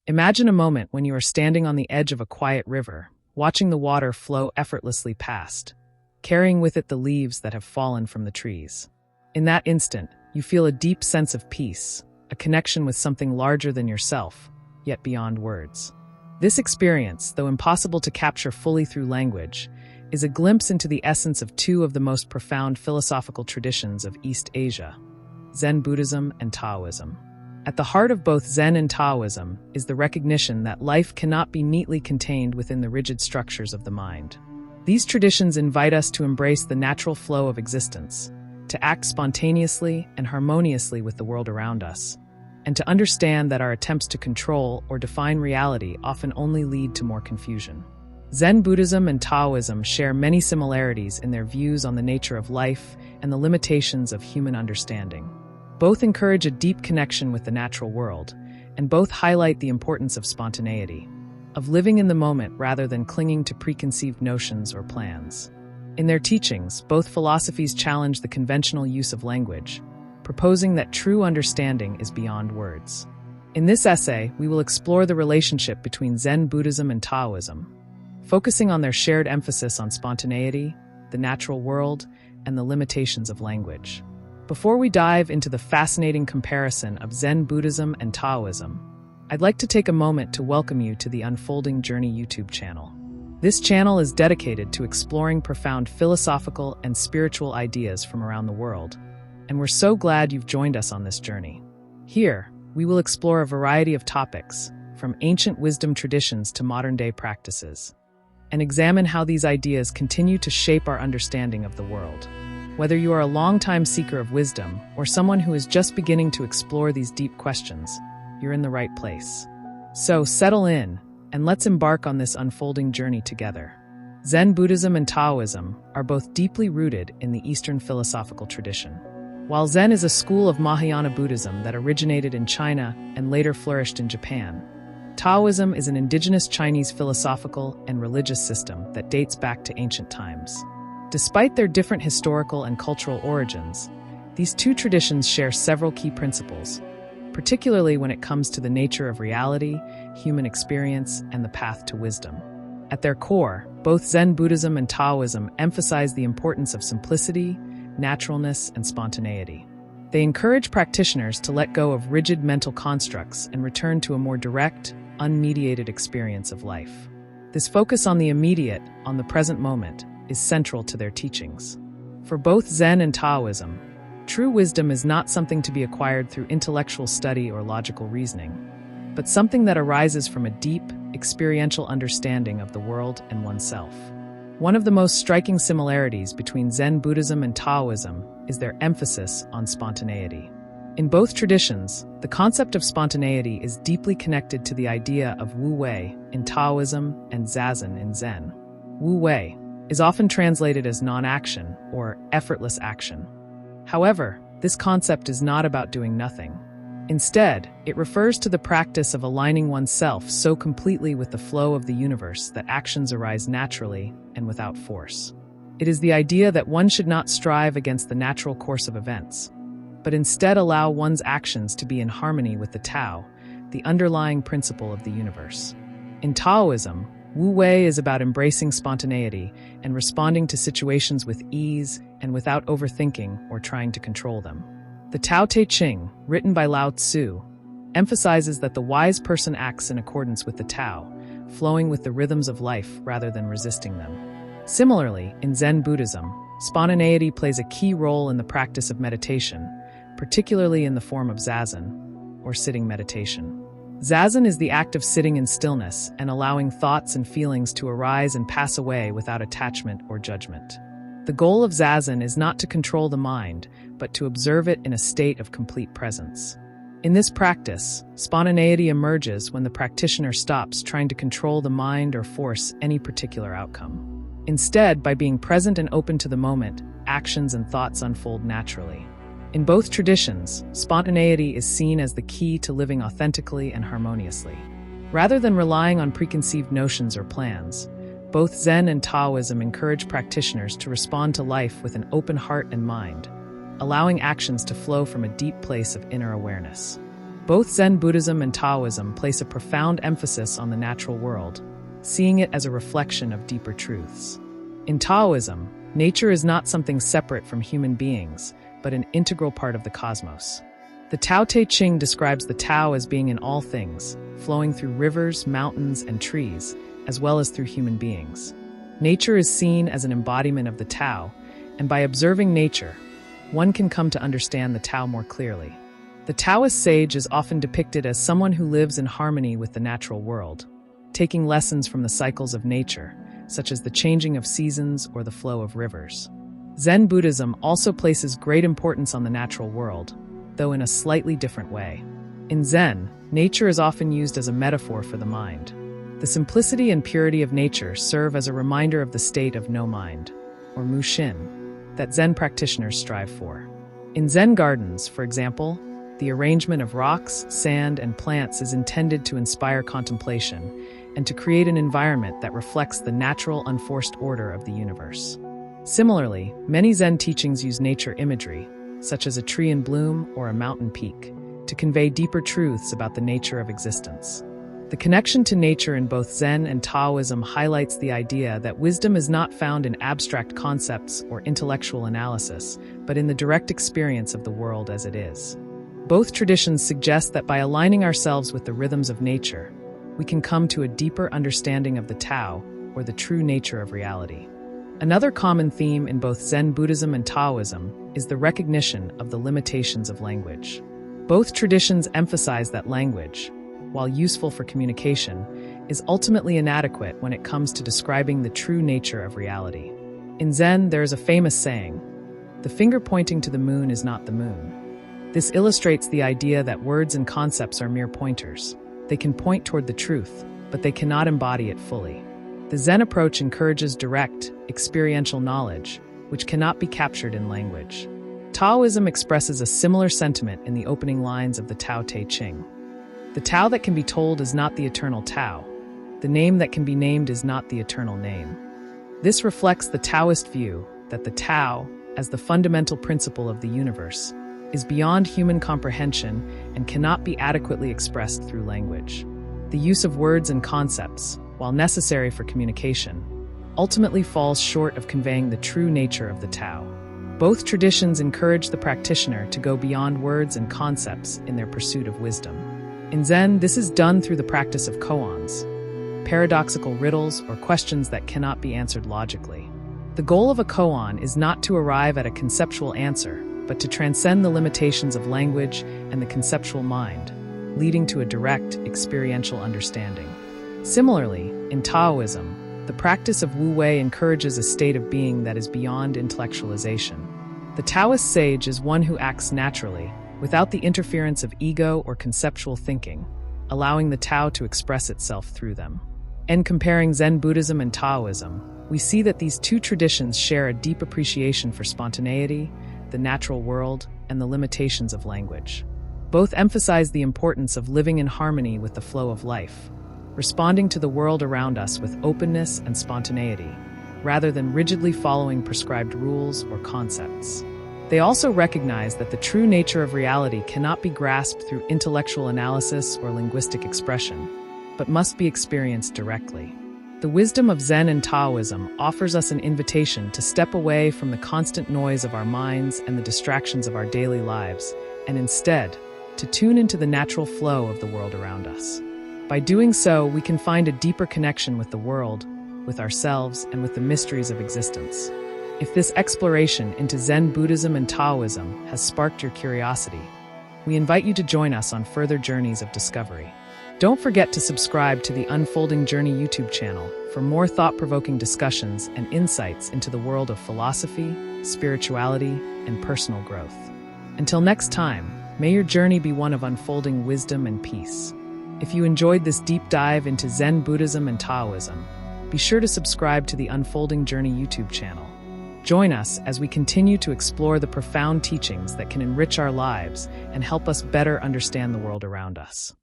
Imagine a moment when you are standing on the edge of a quiet river, watching the water flow effortlessly past, carrying with it the leaves that have fallen from the trees. In that instant, you feel a deep sense of peace, a connection with something larger than yourself, yet beyond words. This experience, though impossible to capture fully through language, is a glimpse into the essence of two of the most profound philosophical traditions of East Asia, Zen Buddhism and Taoism. At the heart of both Zen and Taoism is the recognition that life cannot be neatly contained within the rigid structures of the mind. These traditions invite us to embrace the natural flow of existence, to act spontaneously and harmoniously with the world around us, and to understand that our attempts to control or define reality often only lead to more confusion. Zen Buddhism and Taoism share many similarities in their views on the nature of life and the limitations of human understanding. Both encourage a deep connection with the natural world, and both highlight the importance of spontaneity, of living in the moment rather than clinging to preconceived notions or plans. In their teachings, both philosophies challenge the conventional use of language, proposing that true understanding is beyond words. In this essay, we will explore the relationship between Zen Buddhism and Taoism, focusing on their shared emphasis on spontaneity, the natural world, and the limitations of language. Before we dive into the fascinating comparison of Zen Buddhism and Taoism, I'd like to take a moment to welcome you to the Unfolding Journey YouTube channel. This channel is dedicated to exploring profound philosophical and spiritual ideas from around the world, and we're so glad you've joined us on this journey. Here, we will explore a variety of topics, from ancient wisdom traditions to modern-day practices, and examine how these ideas continue to shape our understanding of the world. Whether you are a long-time seeker of wisdom or someone who is just beginning to explore these deep questions, you're in the right place. So settle in, and let's embark on this unfolding journey together. Zen Buddhism and Taoism are both deeply rooted in the Eastern philosophical tradition. While Zen is a school of Mahayana Buddhism that originated in China and later flourished in Japan, Taoism is an indigenous Chinese philosophical and religious system that dates back to ancient times. Despite their different historical and cultural origins, these two traditions share several key principles, particularly when it comes to the nature of reality, human experience, and the path to wisdom. At their core, both Zen Buddhism and Taoism emphasize the importance of simplicity, naturalness, and spontaneity. They encourage practitioners to let go of rigid mental constructs and return to a more direct, unmediated experience of life. This focus on the immediate, on the present moment, is central to their teachings. For both Zen and Taoism, true wisdom is not something to be acquired through intellectual study or logical reasoning, but something that arises from a deep, experiential understanding of the world and oneself. One of the most striking similarities between Zen Buddhism and Taoism is their emphasis on spontaneity. In both traditions, the concept of spontaneity is deeply connected to the idea of Wu Wei in Taoism and Zazen in Zen. Wu Wei is often translated as non-action or effortless action. However, this concept is not about doing nothing. Instead, it refers to the practice of aligning oneself so completely with the flow of the universe that actions arise naturally and without force. It is the idea that one should not strive against the natural course of events, but instead allow one's actions to be in harmony with the Tao, the underlying principle of the universe. In Taoism, Wu Wei is about embracing spontaneity and responding to situations with ease and without overthinking or trying to control them. The Tao Te Ching, written by Lao Tzu, emphasizes that the wise person acts in accordance with the Tao, flowing with the rhythms of life rather than resisting them. Similarly, in Zen Buddhism, spontaneity plays a key role in the practice of meditation, particularly in the form of Zazen, or sitting meditation. Zazen is the act of sitting in stillness and allowing thoughts and feelings to arise and pass away without attachment or judgment. The goal of Zazen is not to control the mind, but to observe it in a state of complete presence. In this practice, spontaneity emerges when the practitioner stops trying to control the mind or force any particular outcome. Instead, by being present and open to the moment, actions and thoughts unfold naturally. In both traditions, spontaneity is seen as the key to living authentically and harmoniously. Rather than relying on preconceived notions or plans, both Zen and Taoism encourage practitioners to respond to life with an open heart and mind, allowing actions to flow from a deep place of inner awareness. Both Zen Buddhism and Taoism place a profound emphasis on the natural world, seeing it as a reflection of deeper truths. In Taoism, nature is not something separate from human beings, but an integral part of the cosmos. The Tao Te Ching describes the Tao as being in all things, flowing through rivers, mountains, and trees, as well as through human beings. Nature is seen as an embodiment of the Tao, and by observing nature, one can come to understand the Tao more clearly. The Taoist sage is often depicted as someone who lives in harmony with the natural world, taking lessons from the cycles of nature, such as the changing of seasons or the flow of rivers. Zen Buddhism also places great importance on the natural world, though in a slightly different way. In Zen, nature is often used as a metaphor for the mind. The simplicity and purity of nature serve as a reminder of the state of no mind, or mushin, that Zen practitioners strive for. In Zen gardens, for example, the arrangement of rocks, sand, and plants is intended to inspire contemplation and to create an environment that reflects the natural, unforced order of the universe. Similarly, many Zen teachings use nature imagery, such as a tree in bloom or a mountain peak, to convey deeper truths about the nature of existence. The connection to nature in both Zen and Taoism highlights the idea that wisdom is not found in abstract concepts or intellectual analysis, but in the direct experience of the world as it is. Both traditions suggest that by aligning ourselves with the rhythms of nature, we can come to a deeper understanding of the Tao, or the true nature of reality. Another common theme in both Zen Buddhism and Taoism is the recognition of the limitations of language. Both traditions emphasize that language, while useful for communication, is ultimately inadequate when it comes to describing the true nature of reality. In Zen, there is a famous saying, "The finger pointing to the moon is not the moon." This illustrates the idea that words and concepts are mere pointers. They can point toward the truth, but they cannot embody it fully. The Zen approach encourages direct, experiential knowledge, which cannot be captured in language. Taoism expresses a similar sentiment in the opening lines of the Tao Te Ching. The Tao that can be told is not the eternal Tao. The name that can be named is not the eternal name. This reflects the Taoist view that the Tao, as the fundamental principle of the universe, is beyond human comprehension and cannot be adequately expressed through language. The use of words and concepts, while necessary for communication, ultimately falls short of conveying the true nature of the Tao. Both traditions encourage the practitioner to go beyond words and concepts in their pursuit of wisdom. In Zen, this is done through the practice of koans, paradoxical riddles or questions that cannot be answered logically. The goal of a koan is not to arrive at a conceptual answer, but to transcend the limitations of language and the conceptual mind, leading to a direct, experiential understanding. Similarly, in Taoism, the practice of wu-wei encourages a state of being that is beyond intellectualization. The Taoist sage is one who acts naturally, without the interference of ego or conceptual thinking, allowing the Tao to express itself through them. In comparing Zen Buddhism and Taoism, we see that these two traditions share a deep appreciation for spontaneity, the natural world, and the limitations of language. Both emphasize the importance of living in harmony with the flow of life, responding to the world around us with openness and spontaneity, rather than rigidly following prescribed rules or concepts. They also recognize that the true nature of reality cannot be grasped through intellectual analysis or linguistic expression, but must be experienced directly. The wisdom of Zen and Taoism offers us an invitation to step away from the constant noise of our minds and the distractions of our daily lives, and instead, to tune into the natural flow of the world around us. By doing so, we can find a deeper connection with the world, with ourselves, and with the mysteries of existence. If this exploration into Zen Buddhism and Taoism has sparked your curiosity, we invite you to join us on further journeys of discovery. Don't forget to subscribe to the Unfolding Journey YouTube channel for more thought-provoking discussions and insights into the world of philosophy, spirituality, and personal growth. Until next time, may your journey be one of unfolding wisdom and peace. If you enjoyed this deep dive into Zen Buddhism and Taoism, be sure to subscribe to the Unfolding Journey YouTube channel. Join us as we continue to explore the profound teachings that can enrich our lives and help us better understand the world around us.